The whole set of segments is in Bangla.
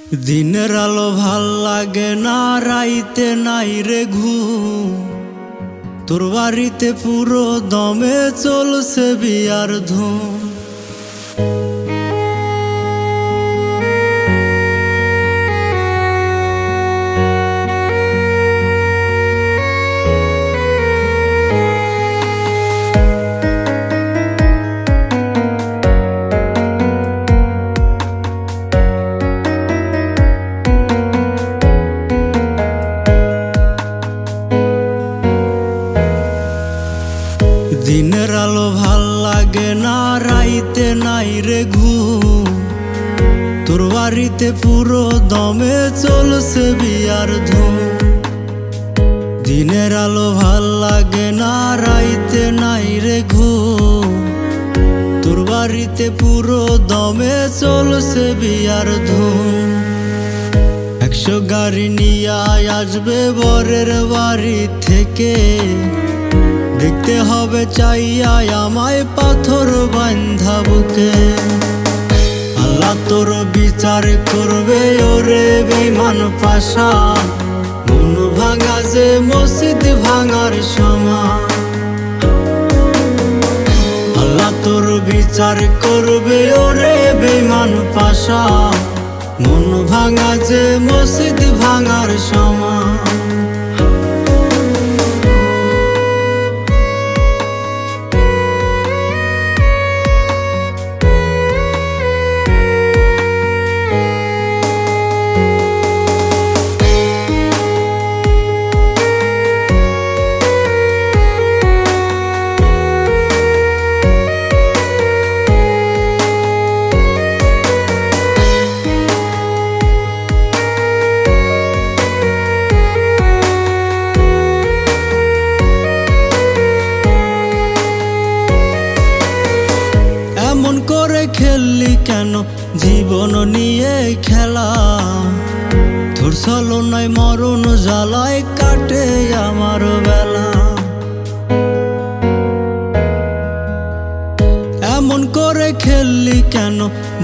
দিনের আলো ভাল লাগে না, রাইতে নাই রে ঘুম। তোর বাড়িতে পুরো দমে চলছে বিয়ার ধুম। দিনের আলো ভাল লাগে না, রাইতে নাই রে ঘুম। তোর বাড়িতে পুরো দমে চলছে বিয়ার ধুম। দিনের আলো ভাল লাগে না, রাইতে নাই রে ঘুম। তোর বাড়িতে পুরো দমে চলছে বিয়ার ধুম। 100 গাড়ি নিয়ে আসবে বরের বাড়ি থেকে, দেখতে হবে চাইয়া আমায় পাথর বান্ধা বুকে। আল্লাহ তোর বিচার করবে ওরে বেঈমান পাশা, মন ভাঙা যে মসজিদ ভাঙার সমান। আল্লাহ তোর বিচার করবে ওরে বেঈমান পাশা, মন ভাঙা যে মসজিদ ভাঙার সমান। এমন করে খেললি কেন জীবন নিয়ে খেলা? তোর ছলনায় মরণ জ্বালায় কাটে আমার বেলা। এমন করে খেললি কেন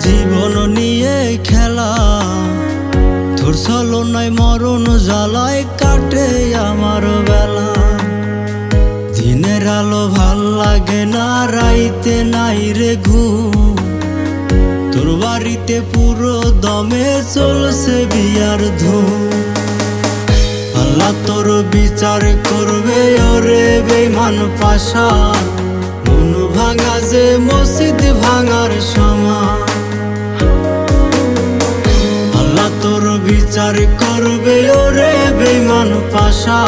জীবন নিয়ে খেলা? তোর ছলনায় মরণ জ্বালায় কাটে আমার বেলা। দিনের আলো ভাল লাগে না, রাইতে নাই রে ঘুম। তোর বাড়িতে পুরো দমে চলছে বিয়ার ধুম। আল্লাহ তোর বিচার করবে ওরে বেঈমান পাশা, মন ভাঙা যে মসজিদ ভাঙার সমান। আল্লাহ তোর বিচার করবে ওরে বেঈমান পাশা,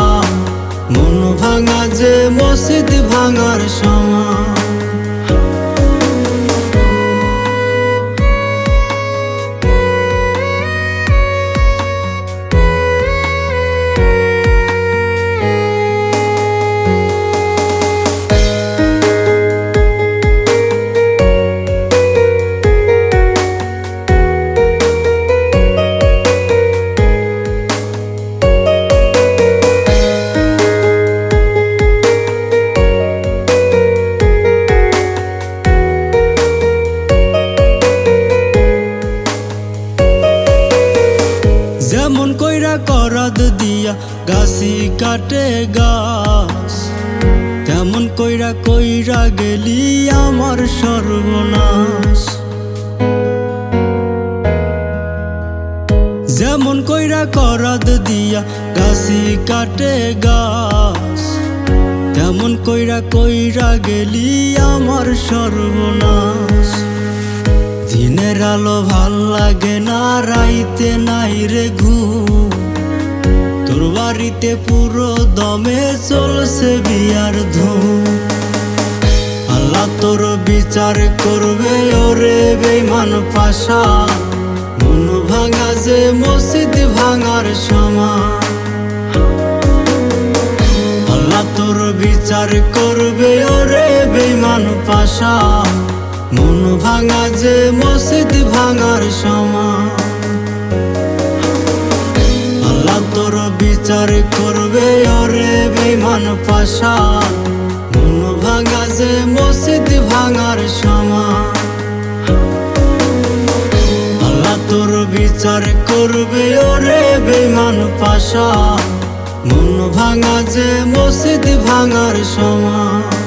মন ভাঙা যে মসজিদ ভাঙার সমান। যেমন কইরা করাদ দিয়া গাছি কাটে গাছ, তেমন কইরা কইরা গেলি আমার সর্বনাশ। যেমন কইরা করাদ দিয়া গাছি কাটে গাছ, তেমন কইরা কইরা গেলি আমার সর্বনাশ। দিনের আলো ভাল লাগে না, রাইতে নাই রে ঘুম। তোর বাড়িতে পুরো দমে চলছে বিয়ার ধুম। আল্লাহ তোর বিচার করবে ওরে বেঈমান পাশা, মন ভাঙা যে মসজিদ ভাঙার সমান। আল্লাহ তোর বিচার করবে ওরে বেঈমান পাশা, মন ভাঙা যে মসজিদ ভাঙার সমান। আল্লাহ তোর বিচার করবে ওরে বেঈমান পাশা, মন ভাঙা যে মসজিদ ভাঙার সমান। আল্লাহ তোর বিচার বিচার করবে ওরে বেমান পাশা, মন ভাঙা যে মসজিদ ভাঙার সমান।